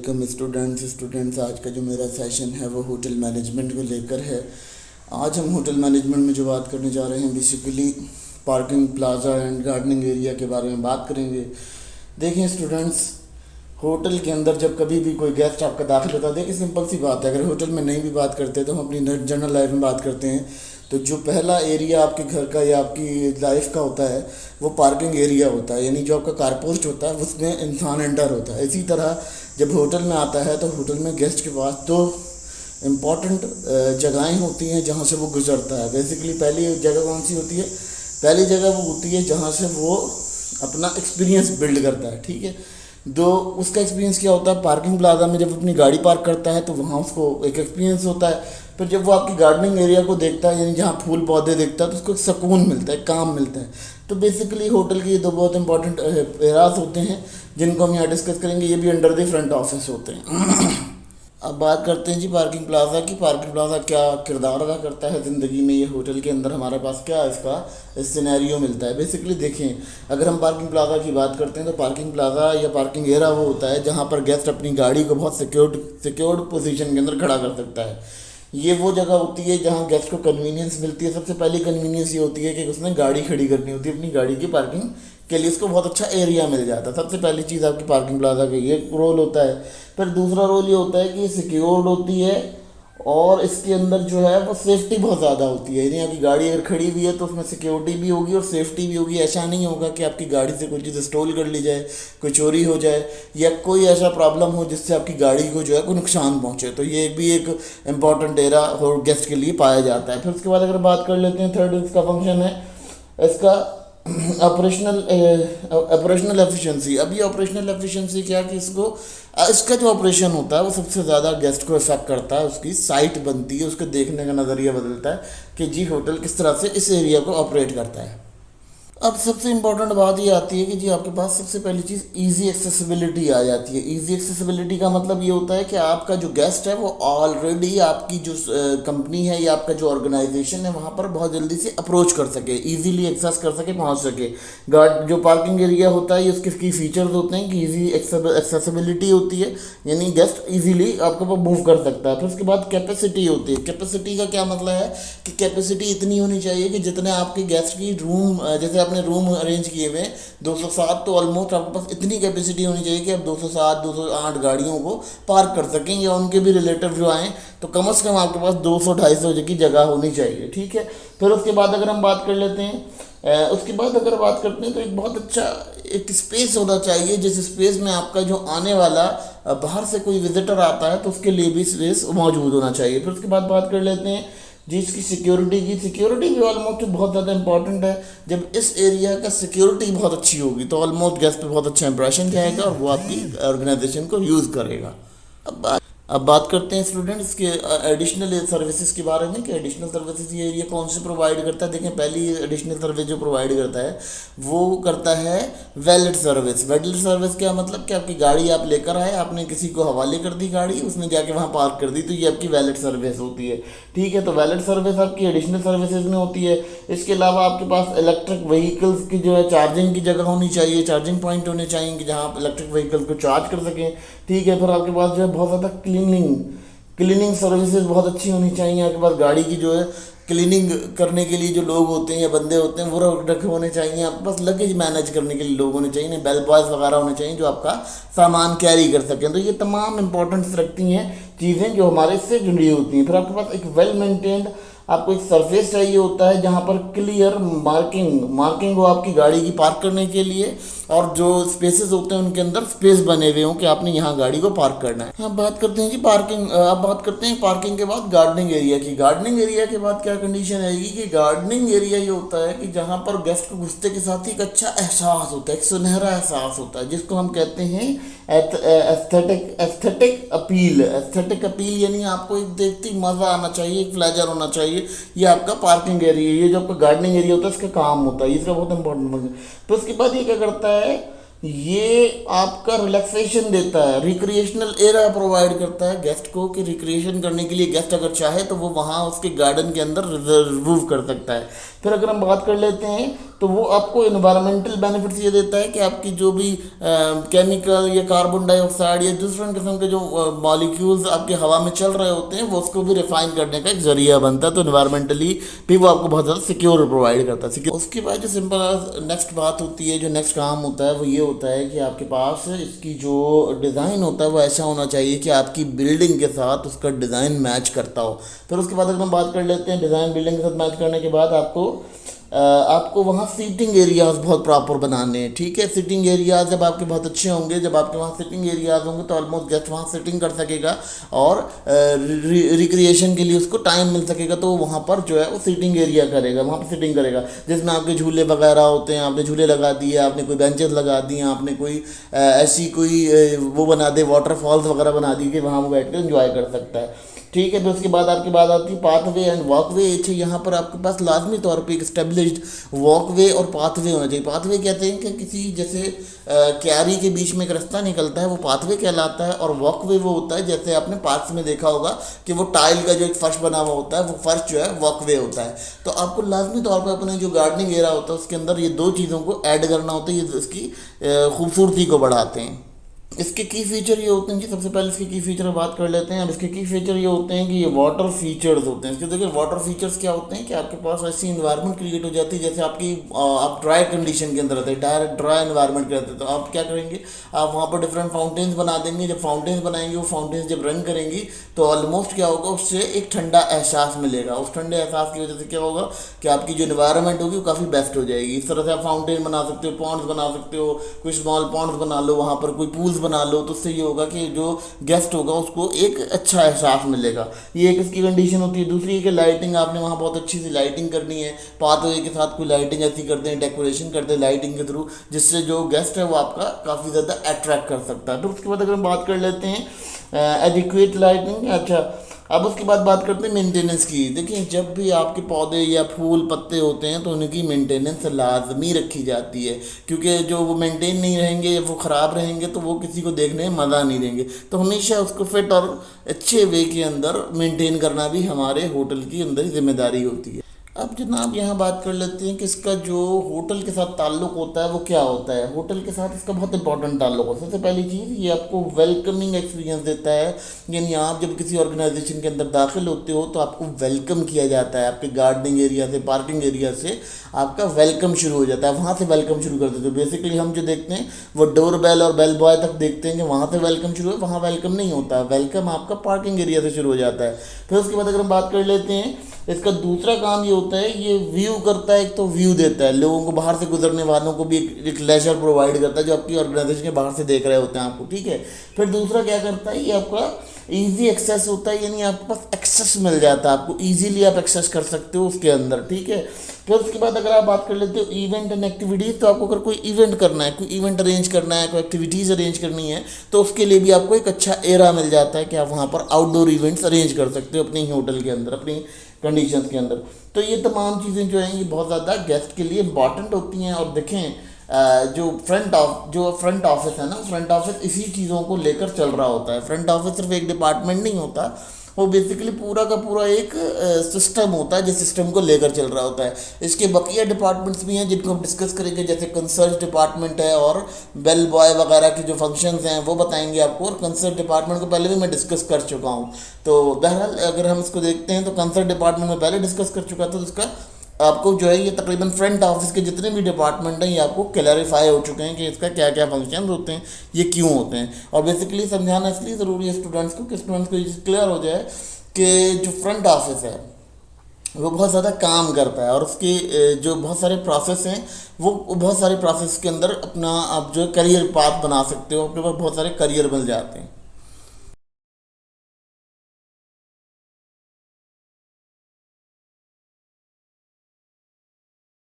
Welcome students. आज का जो मेरा सेशन है वो होटल मैनेजमेंट को लेकर है। आज हम होटल मैनेजमेंट में जो बात करने जा रहे हैं basically parking plaza and gardening area के बारे में बात करेंगे। देखिए स्टूडेंट्स, होटल के अंदर जब कभी भी कोई गेस्ट आपका दाखिल होता है, देखिए सिंपल सी बात है, अगर होटल में नहीं भी बात करते तो हम अपनी जनरल लाइफ में बात करते हैं, तो जो पहला एरिया आपके घर का या आपकी लाइफ का होता है वो पार्किंग एरिया होता है, यानी जो आपका कारपोस्ट होता है उसमें इंसान एंटर होता है। इसी तरह जब होटल में आता है तो होटल में गेस्ट के पास दो इम्पॉर्टेंट जगहें होती हैं जहाँ से वो गुजरता है। बेसिकली पहली जगह कौन सी होती है? पहली जगह वो होती है जहाँ से वो अपना एक्सपीरियंस बिल्ड करता है। ठीक है, दो उसका एक्सपीरियंस क्या होता है? पार्किंग प्लाजा में जब अपनी गाड़ी पार्क करता है तो वहाँ उसको एक एक्सपीरियंस होता है। फिर जब वो आपकी गार्डनिंग एरिया को देखता है, यानी जहाँ फूल पौधे देखता है, तो उसको सुकून मिलता है, काम मिलता है। तो बेसिकली होटल के ये दो बहुत इंपॉर्टेंट एराज होते हैं जिनको हम यहाँ डिस्कस करेंगे। ये भी अंडर द फ्रंट ऑफिस होते हैं। अब बात करते हैं जी पार्किंग प्लाजा की। पार्किंग प्लाजा क्या किरदार अदा करता है ज़िंदगी में? ये होटल के अंदर हमारे पास क्या इसका सिनेरियो मिलता है। बेसिकली देखें, अगर हम पार्किंग प्लाजा की बात करते हैं तो पार्किंग प्लाजा या पार्किंग एरिया वो होता है जहाँ पर गेस्ट अपनी गाड़ी को बहुत सिक्योर्ड पोजीशन के अंदर खड़ा कर सकता है। ये वो जगह होती है जहाँ गेस्ट को कन्वीनियंस मिलती है। सबसे पहली कन्वीनियंस ये होती है कि उसने गाड़ी खड़ी करनी होती है, अपनी गाड़ी की पार्किंग के लिए उसको बहुत अच्छा एरिया मिल जाता है। सबसे पहली चीज़ आपकी पार्किंग प्लाजा का ये रोल होता है। फिर दूसरा रोल ये होता है कि सिक्योर्ड होती है और इसके अंदर जो है वो सेफ्टी बहुत ज़्यादा होती है, यानी आपकी गाड़ी अगर खड़ी हुई है तो उसमें सिक्योरिटी भी होगी और सेफ्टी भी होगी। ऐसा नहीं होगा कि आपकी गाड़ी से कोई चीज़ स्टॉल कर ली जाए, कोई चोरी हो जाए या कोई ऐसा प्रॉब्लम हो जिससे आपकी गाड़ी को जो है कोई नुकसान पहुंचे। तो ये भी एक इम्पॉर्टेंट एरिया और गेस्ट के लिए पाया जाता है। फिर उसके बाद अगर बात कर लेते हैं, थर्ड इसका फंक्शन है इसका ऑपरेशनल एफिशिएंसी। अब ये ऑपरेशनल एफिशिएंसी क्या कि इसका जो ऑपरेशन होता है वो सबसे ज़्यादा गेस्ट को इफेक्ट करता है। उसकी साइट बनती है, उसके देखने का नज़रिया बदलता है कि जी होटल किस तरह से इस एरिया को ऑपरेट करता है। अब सबसे इम्पॉर्टेंट बात ये आती है कि जी आपके पास सबसे पहली चीज़ इजी एक्सेसिबिलिटी आ जाती है। इजी एक्सेसिबिलिटी का मतलब ये होता है कि आपका जो गेस्ट है वो ऑलरेडी आपकी जो कंपनी है या आपका जो ऑर्गेनाइजेशन है वहाँ पर बहुत जल्दी से अप्रोच कर सके, इजीली एक्सेस कर सके, पहुँच सके। जो पार्किंग एरिया होता है उसके की फीचर्स होते हैं कि इजी एक्सेसिबिलिटी होती है, यानी गेस्ट इजीली आपके पास मूव कर सकता है। फिर उसके बाद कैपेसिटी होती है। कैपेसिटी का क्या मतलब है कि कैपेसिटी इतनी होनी चाहिए कि जितने आपके गेस्ट की रूम, जैसे आपने रूम अरेंज किए हुए 207, तो ऑलमोस्ट आपके पास इतनी कैपेसिटी होनी चाहिए कि आप 207 208 गाड़ियों को पार्क कर सकें, या उनके भी रिलेटिव जो आएँ तो कम से कम आपके पास 200-250 की जगह होनी चाहिए। ठीक है, फिर उसके बाद अगर हम बात कर लेते हैं, उसके बाद अगर बात करते हैं तो एक बहुत अच्छा एक स्पेस होना चाहिए, जिस स्पेस में आपका जो आने वाला बाहर से कोई विजिटर आता है तो उसके लिए भी स्पेस मौजूद होना चाहिए। फिर उसके बाद बात कर लेते हैं जिसकी सिक्योरिटी भी ऑलमोस्ट बहुत ज़्यादा इंपॉर्टेंट है। जब इस एरिया का सिक्योरिटी बहुत अच्छी होगी तो ऑलमोस्ट गेस्ट पे बहुत अच्छा इंप्रेशन जाएगा और वो आपकी ऑर्गेनाइजेशन को यूज़ करेगा। अब बात करते हैं स्टूडेंट्स के एडिशनल सर्विसेज के बारे में कि एडिशनल सर्विसेज ये एरिया कौन से प्रोवाइड करता है। देखें, पहली एडिशनल सर्विस जो प्रोवाइड करता है वो करता है वैलेट सर्विस। वैलेट सर्विस क्या मतलब कि आपकी गाड़ी आप लेकर आए, आपने किसी को हवाले कर दी गाड़ी, उसने जाके वहाँ पार्क कर दी, तो ये आपकी वैलेट सर्विस होती है। ठीक है, तो वैलेट सर्विस आपकी एडिशनल सर्विसेज में होती है। इसके अलावा आपके पास इलेक्ट्रिक व्हीकल्स की जो है चार्जिंग की जगह होनी चाहिए, चार्जिंग पॉइंट होने चाहिए कि जहाँ आप इलेक्ट्रिक व्हीकल्स को चार्ज कर सकें। ठीक है, फिर आपके पास जो है बहुत ज़्यादा क्लीनिंग सर्विसेज बहुत अच्छी होनी चाहिए। आपके पास गाड़ी की जो है क्लीनिंग करने के लिए जो लोग होते हैं या बंदे होते हैं वो रखे होने चाहिए। आपके पास लगेज मैनेज करने के लिए लोग होने चाहिए, बेल बॉयज़ वगैरह होने चाहिए जो आपका सामान कैरी कर सकें। तो ये तमाम इंपॉर्टेंस रखती हैं चीज़ें जो हमारे से जुड़ी होती हैं। फिर आपके पास एक वेल मेंटेन्ड आपको एक सरफेस चाहिए होता है जहाँ पर क्लियर मार्किंग हो आपकी गाड़ी की पार्क करने के लिए, और जो स्पेसेस होते हैं उनके अंदर स्पेस बने हुए हों कि आपने यहाँ गाड़ी को पार्क करना है। अब बात करते हैं जी पार्किंग। अब बात करते हैं पार्किंग के बाद गार्डनिंग एरिया की। गार्डनिंग एरिया के बाद क्या कंडीशन आएगी कि गार्डनिंग एरिया ये होता है कि जहाँ पर गेस्ट को घुसते के साथ ही एक अच्छा एहसास होता है, एक सुनहरा एहसास होता है, जिसको हम कहते हैं एस्थेटिक अपील, यानी आपको एक देखते मज़ा आना चाहिए, एक प्लेजर होना चाहिए। ये आपका पार्किंग एरिया, ये जो आपका गार्डनिंग एरिया होता है इसका काम होता है, इसका बहुत इंपॉर्टेंट है। तो उसके बाद ये क्या करता है, ये आपका रिलैक्सेशन देता है, रिक्रिएशनल एरिया प्रोवाइड करता है गेस्ट को कि रिक्रिएशन करने के लिए गेस्ट अगर चाहे तो वो वहाँ उसके गार्डन के अंदर रिजर्व कर सकता है। फिर अगर हम बात कर लेते हैं तो वो आपको इन्वायरमेंटल बेनिफिट्स ये देता है कि आपकी जो भी केमिकल या कार्बन डाइऑक्साइड या दूसरे किस्म के जो मॉलिक्यूल्स आपके हवा में चल रहे होते हैं वो उसको भी रिफाइन करने का एक जरिया बनता है। तो इन्वायरमेंटली भी वो आपको बहुत ज़्यादा सिक्योर प्रोवाइड करता है। उसके बाद जो सिंपल नेक्स्ट बात होती है, जो नेक्स्ट काम होता है वो ये होता है कि आपके पास इसकी जो डिज़ाइन होता है वो ऐसा होना चाहिए कि आपकी बिल्डिंग के साथ उसका डिज़ाइन मैच करता हो। फिर उसके बाद अगर हम बात कर लेते हैं डिज़ाइन बिल्डिंग के साथ मैच करने के बाद आपको वहाँ सीटिंग एरियाज बहुत प्रॉपर बनाने हैं। ठीक है, सीटिंग एरियाज जब आपके बहुत अच्छे होंगे, जब आपके वहाँ सीटिंग एरियाज होंगे तो ऑलमोस्ट गेस्ट वहाँ सिटिंग कर सकेगा और रिक्रिएशन के लिए उसको टाइम मिल सकेगा। तो वहाँ पर जो है वो सीटिंग एरिया करेगा, वहाँ पर सिटिंग करेगा जिसमें आपके झूले वगैरह होते हैं, आपने झूले लगा दिए, आपने कोई बेंचेस लगा दिए, आपने कोई ऐसी कोई वो बना दे, वाटरफॉल्स वगैरह बना दी कि वहाँ वो बैठ कर इंजॉय कर सकता है। ठीक है, फिर उसके बाद आपकी बात आती है पाथवे एंड वॉकवे। अच्छा, यहाँ पर आपके पास लाजमी तौर पे एक स्टेब्लिश्ड वॉकवे और पाथवे होना चाहिए। पाथवे कहते हैं कि किसी जैसे क्यारी के बीच में एक रास्ता निकलता है वो पाथवे कहलाता है, और वॉकवे वो होता है जैसे आपने पार्क्स में देखा होगा कि वो टाइल का जो एक फर्श बना हुआ होता है वो फर्श जो है वॉकवे होता है। तो आपको लाजमी तौर पर अपने जो गार्डनिंग एरिया होता है उसके अंदर ये दो चीज़ों को ऐड करना होता है, ये इसकी खूबसूरती को बढ़ाते हैं। इसके की फीचर ये होते हैं जी, सबसे पहले इसके की फीचर बात कर लेते हैं। अब इसके की फीचर ये होते हैं कि ये वाटर फीचर्स होते हैं। इसके देखिए वाटर फीचर्स क्या होते हैं कि आपके पास ऐसी इन्वायरमेंट क्रिएट हो जाती है जैसे आप ड्राई कंडीशन के अंदर रहते हैं, डायरेक्ट ड्राई इन्वायरमेंट के रहते हैं। तो आप क्या करेंगे, आप वहाँ पर डिफरेंट फाउंटेन्स बना देंगे। जब फाउंटेन्स बनाएंगे वो फाउंटेन्स जब रन करेंगी तो ऑलमोस्ट क्या होगा, उससे एक ठंडा एहसास मिलेगा। उस ठंडे एहसास की वजह से क्या होगा कि आपकी जो इन्वायरमेंट होगी वो काफ़ी बेस्ट हो जाएगी। इस तरह से आप फाउंटेन बना सकते हो, पॉन्ड्स बना सकते हो, कोई स्मॉल पॉन्ड्स बना लो, वहाँ पर कोई पूल्स बना लो। तो उससे होगा कि जो गेस्ट होगा उसको एक अच्छा एहसास मिलेगा। ये एक इसकी कंडीशन होती है। दूसरी है कि लाइटिंग, आपने वहाँ बहुत अच्छी सी लाइटिंग करनी है, पाथवे के साथ कोई लाइटिंग ऐसी करते हैं, डेकोरेशन करते हैं लाइटिंग के थ्रू, जिससे जो गेस्ट है वो आपका काफ़ी ज़्यादा अट्रैक्ट कर सकता है। तो उसके बाद अगर हम बात कर लेते हैं एडिक्वेट लाइटिंग। अच्छा, अब उसके बाद बात करते हैं मेंटेनेंस की। देखिए, जब भी आपके पौधे या फूल पत्ते होते हैं तो उनकी मेंटेनेंस लाजमी रखी जाती है, क्योंकि जो वो मेंटेन नहीं रहेंगे या वो ख़राब रहेंगे तो वो किसी को देखने में मज़ा नहीं देंगे। तो हमेशा उसको फिट और अच्छे वे के अंदर मेंटेन करना भी हमारे होटल की अंदर ही जिम्मेदारी होती है। अब जनाब यहाँ बात कर लेते हैं कि इसका जो होटल के साथ ताल्लुक़ होता है वो क्या होता है। होटल के साथ इसका बहुत इंपॉर्टेंट ताल्लुक़ होता है। सबसे पहली चीज़, ये आपको वेलकमिंग एक्सपीरियंस देता है। यानी आप जब किसी ऑर्गेनाइजेशन के अंदर दाखिल होते हो तो आपको वेलकम किया जाता है। आपके गार्डनिंग एरिया से, पार्किंग एरिया से आपका वेलकम शुरू हो जाता है, वहाँ से वेलकम शुरू कर देते हो। बेसिकली हम जो देखते हैं वो डोर बेल और बेल बॉय तक देखते हैं कि वहाँ से वेलकम शुरू है, वहाँ वेलकम नहीं होता। वेलकम आपका पार्किंग एरिया से शुरू हो जाता है। फिर उसके बाद अगर हम बात कर लेते हैं, इसका दूसरा काम ये होता है, ये व्यू करता है। एक तो व्यू देता है, लोगों को बाहर से गुजरने वालों को भी एक लेजर प्रोवाइड करता है जो आपकी ऑर्गेनाइजेशन के बाहर से देख रहे होते हैं आपको। ठीक है, फिर दूसरा क्या करता है, ये आपका ईजी एक्सेस होता है, यानी आपके पास एक्सेस मिल जाता है, आपको ईजीली आप एक्सेस कर सकते हो उसके अंदर। ठीक है, फिर उसके बाद अगर आप बात कर लेते हो इवेंट एंड एक्टिविटीज़, तो आपको अगर कोई इवेंट करना है, कोई इवेंट अरेंज करना है, कोई एक्टिविटीज़ अरेंज करनी है तो उसके लिए भी आपको एक अच्छा एरा मिल जाता है कि आप वहाँ पर आउटडोर इवेंट्स अरेंज कर सकते हो अपने ही होटल के अंदर, अपनी कंडीशंस के अंदर। तो ये तमाम चीज़ें जो हैं ये बहुत ज़्यादा गेस्ट के लिए इंपॉर्टेंट होती हैं। और देखें, जो फ्रंट ऑफिस है ना, फ्रंट ऑफिस इसी चीज़ों को लेकर चल रहा होता है। फ्रंट ऑफिस सिर्फ एक डिपार्टमेंट नहीं होता, वो बेसिकली पूरा का पूरा एक सिस्टम होता है जिस सिस्टम को लेकर चल रहा होता है। इसके बकिया डिपार्टमेंट्स भी हैं जिनको हम डिस्कस करेंगे, जैसे कंसर्ट डिपार्टमेंट है और बेल बॉय वगैरह के जो फंक्शंस हैं वो बताएंगे आपको। और कंसर्ट डिपार्टमेंट को पहले भी मैं डिस्कस कर चुका हूँ। तो बहरहाल अगर हम इसको देखते हैं तो कंसर्ट डिपार्टमेंट में पहले डिस्कस कर चुका था, तो इसका आपको जो है ये तकरीबन फ्रंट ऑफिस के जितने भी डिपार्टमेंट हैं ये आपको क्लैरिफाई हो चुके हैं कि इसका क्या क्या फंक्शन होते हैं, ये क्यों होते हैं। और बेसिकली समझाना इसलिए ज़रूरी है स्टूडेंट्स को कि स्टूडेंट्स को ये क्लियर हो जाए कि जो फ्रंट ऑफिस है वो बहुत ज़्यादा काम करता है और उसके जो बहुत सारे प्रोसेस हैं वो बहुत सारे प्रोसेस के अंदर अपना आप जो करियर पाथ बना सकते हो, आपके पास बहुत सारे करियर मिल जाते हैं।